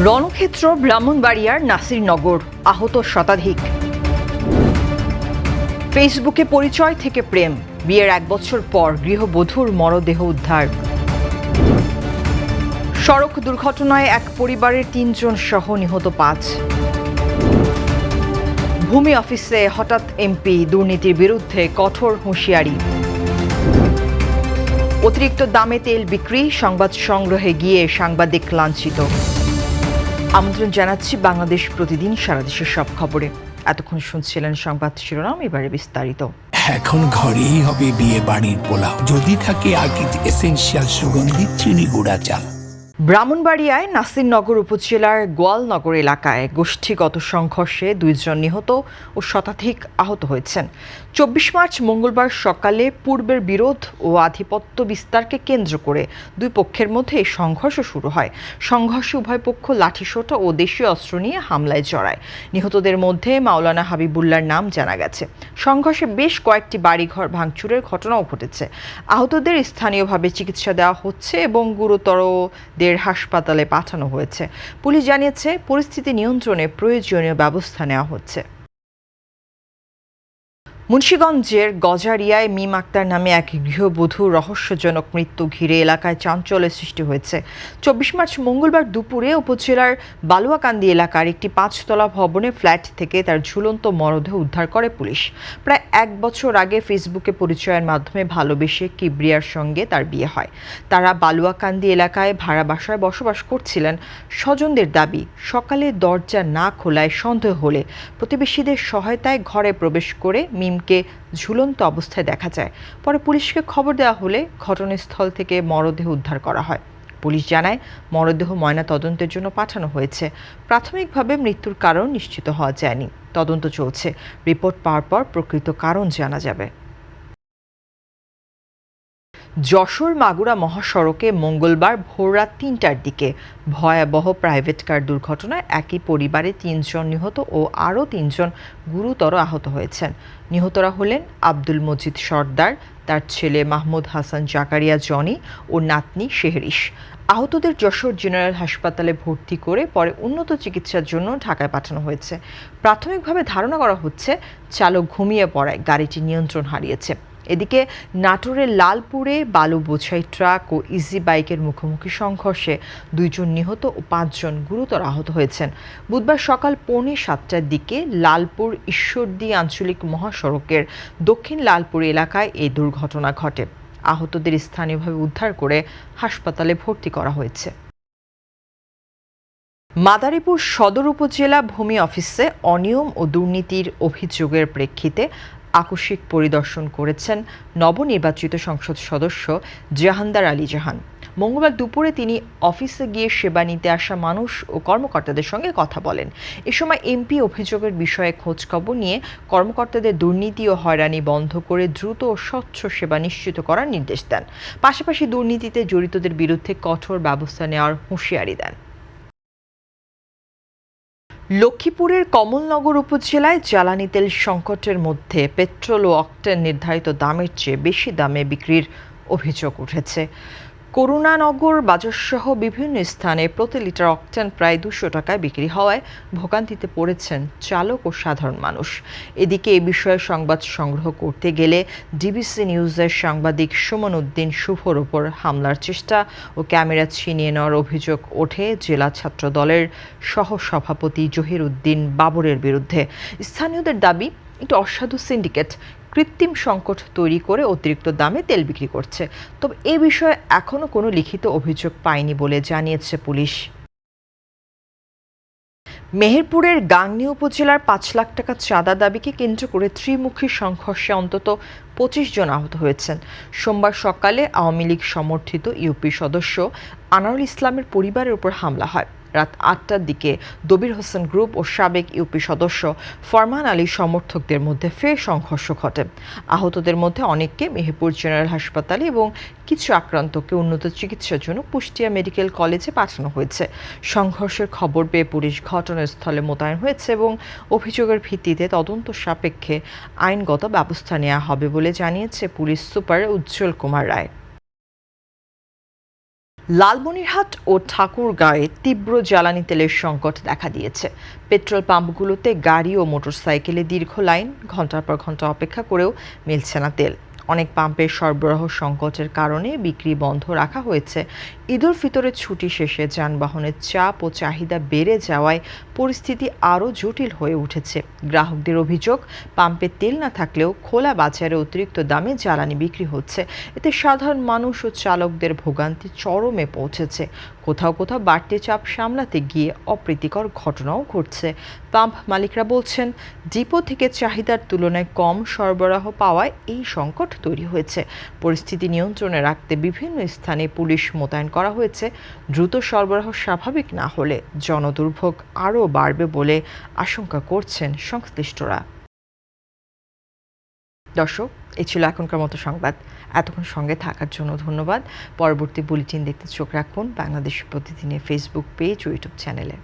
রণক্ষেত্র ব্রাহ্মণবাড়িয়ার নাসিরনগর, আহত শতাধিক। ফেসবুকে পরিচয় থেকে প্রেম, বিয়ের 1 বছর পর গৃহবধূর মরদেহ উদ্ধার। সড়ক দুর্ঘটনায় এক পরিবারের 3 জন সহ নিহত 5। ভূমি অফিসে হঠাৎ এমপি, দুর্নীতির বিরুদ্ধে কঠোর হুঁশিয়ারি। অতিরিক্ত দামে তেল বিক্রি, সংবাদ সংগ্রহে গিয়ে সাংবাদিক লাঞ্ছিত। আমন্ত্রণ জানাচ্ছি বাংলাদেশ প্রতিদিন সারা দেশের সব খবরে। এতক্ষণ শুনছিলেন সংবাদ শিরোনাম, এবারে বিস্তারিত। এখন ঘরেই হবে বিয়ে বাড়ির পোলাও, যদি থাকে আকিজ এসেনশিয়াল সুগন্ধি চিনি গুঁড়া চাল। ব্রাহ্মণবাড়িয়ায় নাসিরনগর উপজেলার গোয়ালনগর এলাকায় গোষ্ঠীগত সংঘর্ষে 2 জন নিহত ও শতাধিক আহত হয়েছেন। 24 মার্চ মঙ্গলবার সকালে পূর্বের বিরোধ ও আধিপত্য বিস্তারকে কেন্দ্র করে 2 পক্ষের মধ্যে এই সংঘর্ষ শুরু হয়। সংঘর্ষে উভয় পক্ষ লাঠিসোঁটা ও দেশীয় অস্ত্র নিয়ে হামলায় জড়ায়। নিহতদের মধ্যে মাওলানা হাবিবুল্লাহর নাম জানা গেছে। সংঘর্ষে বেশ কয়েকটি বাড়িঘর ভাঙচুরের ঘটনাও ঘটেছে। আহতদের স্থানীয়ভাবে চিকিৎসা দেওয়া হচ্ছে এবং গুরুতরদের হাসপাতালে পাঠানো হয়েছে। পুলিশ জানিয়েছে পরিস্থিতি নিয়ন্ত্রণে প্রয়োজনীয় ব্যবস্থা নেওয়া হচ্ছে। মুন্সিগঞ্জের গজারিয়ায় মিম আক্তার নামে এক গৃহবধূর রহস্যজনক মৃত্যু ঘিরে এলাকায় চাঞ্চল্যের সৃষ্টি হয়েছে। 24 মার্চ মঙ্গলবার দুপুরে উপজেলার বালুয়াকান্দি এলাকার একটি 5তলা ভবনে ফ্ল্যাট থেকে তার ঝুলন্ত মরদেহ উদ্ধার করে পুলিশ। প্রায় 1 বছর আগে ফেসবুকে পরিচয়ের মাধ্যমে ভালোবেসে কিবরিয়ার সঙ্গে তার বিয়ে হয়। তারা বালুয়াকান্দি এলাকায় ভাড়া বাসায় বসবাস করছিলেন। স্বজনদের দাবি, সকালে দরজা না খোলায় সন্দেহ হলে প্রতিবেশীদের সহায়তায় ঘরে প্রবেশ করে মিমকে ঝুলন্ত অবস্থায় দেখা যায়। পরে পুলিশকে খবর দেওয়া হলে ঘটনাস্থল থেকে মরদেহ উদ্ধার করা হয়। পুলিশ জানায় মরদেহ ময়না তদন্তের জন্য পাঠানো হয়েছে। প্রাথমিকভাবে মৃত্যুর কারণ নিশ্চিত হওয়া যায়নি, তদন্ত চলছে। রিপোর্ট পাওয়ার পর প্রকৃত কারণ জানা যাবে। যশোর মাগুরা মহাসড়কে মঙ্গলবার ভোররাত 3টার দিকে ভয়াবহ প্রাইভেট কার দুর্ঘটনায় একই পরিবারে 3 জন নিহত ও আরও 3 জন গুরুতর আহত হয়েছেন। নিহতরা হলেন আব্দুল মজিদ সর্দার, তার ছেলে মাহমুদ হাসান জাকারিয়া জনি ও নাতনি শেহরিশ। আহতদের যশোর জেনারেল হাসপাতালে ভর্তি করে পরে উন্নত চিকিৎসার জন্য ঢাকায় পাঠানো হয়েছে। প্রাথমিকভাবে ধারণা করা হচ্ছে চালক ঘুমিয়ে পড়ায় গাড়িটি নিয়ন্ত্রণ হারিয়েছে। এদিকে নাটোরের লালপুরে বালু বোঝাই ট্রাক ও ইজি বাইকের মুখোমুখি সংঘর্ষে 2 জন নিহত ও 5 জন গুরুতর আহত হয়েছেন। বুধবার সকাল 6:45টার দিকে লালপুর ঈশ্বরদী আঞ্চলিক মহাসড়কের দক্ষিণ লালপুর এলাকায় এই দুর্ঘটনা ঘটে। আহতদের স্থানীয়ভাবে উদ্ধার করে হাসপাতালে ভর্তি করা হয়েছে। মাদারীপুর সদর উপজেলা ভূমি অফিসে অনিয়ম ও দুর্নীতির অভিযোগের প্রেক্ষিতে আকস্মিক পরিদর্শন করেছেন নবনির্বাচিত সংসদ সদস্য জাহানদার আলী জাহান। মঙ্গলবার দুপুরে তিনি অফিসে গিয়ে সেবা নিতে আসা মানুষ ও কর্মকর্তাদের সঙ্গে কথা বলেন। এ সময় এমপি অভিযোগের বিষয়ে খোঁজখবর নিয়ে কর্মকর্তাদের দুর্নীতি ও হয়রানি বন্ধ করে দ্রুত ও স্বচ্ছ সেবা নিশ্চিত করার নির্দেশ দেন। পাশাপাশি দুর্নীতিতে জড়িতদের বিরুদ্ধে কঠোর ব্যবস্থা নেওয়ার হুঁশিয়ারি দেন। লক্ষ্মীপুরের কমলনগর উপজেলায় জ্বালানি তেল সংকটের মধ্যে পেট্রোল ও অকটেন নির্ধারিত দামের চেয়ে বেশি দামে বিক্রির অভিযোগ উঠেছে। করুণানগর বাজারসহ বিভিন্ন স্থানে প্রতি লিটার অকটেন প্রায় 200 টাকায় বিক্রি হওয়ায় ভোগান্তিতে পড়েছেন চালক ও সাধারণ মানুষ। এদিকে এ বিষয়ে সংবাদ সংগ্রহ করতে গেলে ডিবিসি নিউজের সাংবাদিক সুমন উদ্দিন শুভর ওপর হামলার চেষ্টা ও ক্যামেরা ছিনিয়ে নেওয়ার অভিযোগ ওঠে জেলা ছাত্র দলের সহসভাপতি জহির উদ্দিন বাবরের বিরুদ্ধে। স্থানীয়দের দাবি, একটি অসাধু সিন্ডিকেট কৃত্রিম সংকট তৈরি করে অতিরিক্ত দামে তেল বিক্রি করছে। তবে এ বিষয়ে এখনও কোনো লিখিত অভিযোগ পায়নি বলে জানিয়েছে পুলিশ। মেহেরপুরের গাংনী উপজেলার 5 লাখ টাকা চাঁদা দাবিকে কেন্দ্র করে ত্রিমুখী সংঘর্ষে অন্তত 25 জন আহত হয়েছেন। সোমবার সকালে আওয়ামী লীগ সমর্থিত ইউপি সদস্য আনারুল ইসলামের পরিবারের উপর হামলা হয়। রাত 8টার দিকে দবির হোসেন গ্রুপ ও সাবেক ইউপি সদস্য ফরমান আলীর সমর্থকদের মধ্যে ফের সংঘর্ষ ঘটে। আহতদের মধ্যে অনেককে মেহেরপুর জেনারেল হাসপাতালে এবং কিছু আক্রান্তকে উন্নত চিকিৎসার জন্য কুষ্টিয়া মেডিকেল কলেজে পাঠানো হয়েছে। সংঘর্ষের খবর পেয়ে পুলিশ ঘটনাস্থলে মোতায়েন হয়েছে এবং অভিযোগের ভিত্তিতে তদন্ত সাপেক্ষে আইনগত ব্যবস্থা নেওয়া হবে বলে জানিয়েছে পুলিশ সুপার উজ্জ্বল কুমার রায়। লালমনিরহাট ও ঠাকুরগাঁয়ে তীব্র জ্বালানি তেলের সংকট দেখা দিয়েছে। পেট্রোল পাম্পগুলোতে গাড়ি ও মোটরসাইকেলে দীর্ঘ লাইন, ঘন্টার পর ঘন্টা অপেক্ষা করেও মিলছে না তেল। অনেক পাম্পের সরবরাহ সংকটের কারণে বিক্রি বন্ধ রাখা হয়েছে। ঈদ উল ফিতরের ছুটি শেষে যানবাহনের চাপ ও চাহিদা বেড়ে যাওয়ায় পরিস্থিতি আরও জটিল হয়ে উঠেছে। গ্রাহকদের অভিযোগ, পাম্পে তেল না থাকলেও খোলা বাজারে অতিরিক্ত দামে জ্বালানি বিক্রি হচ্ছে। এতে সাধারণ মানুষ ও চালকদের ভোগান্তি চরমে পৌঁছেছে। কোথাও কোথাও বাড়তি চাপ সামলাতে গিয়ে অপ্রীতিকর ঘটনাও ঘটছে। পাম্প মালিকরা বলছেন, ডিপো থেকে চাহিদার তুলনায় কম সরবরাহ পাওয়ায় এই সংকট তৈরি হয়েছে। পরিস্থিতি নিয়ন্ত্রণে রাখতে বিভিন্ন স্থানে পুলিশ মোতায়েন করা হয়েছে। দ্রুত সরবরাহ স্বাভাবিক না হলে জনদুর্ভোগ আরও বাড়বে বলে আশঙ্কা করছেন সংশ্লিষ্টরা। দর্শক, এই ছিল এখনকার মতো সংবাদ। এতক্ষণ সঙ্গে থাকার জন্য ধন্যবাদ। পরবর্তী বুলেটিন দেখতে চোখ রাখুন বাংলাদেশ প্রতিদিনের ফেসবুক পেজ ও ইউটিউব চ্যানেলে।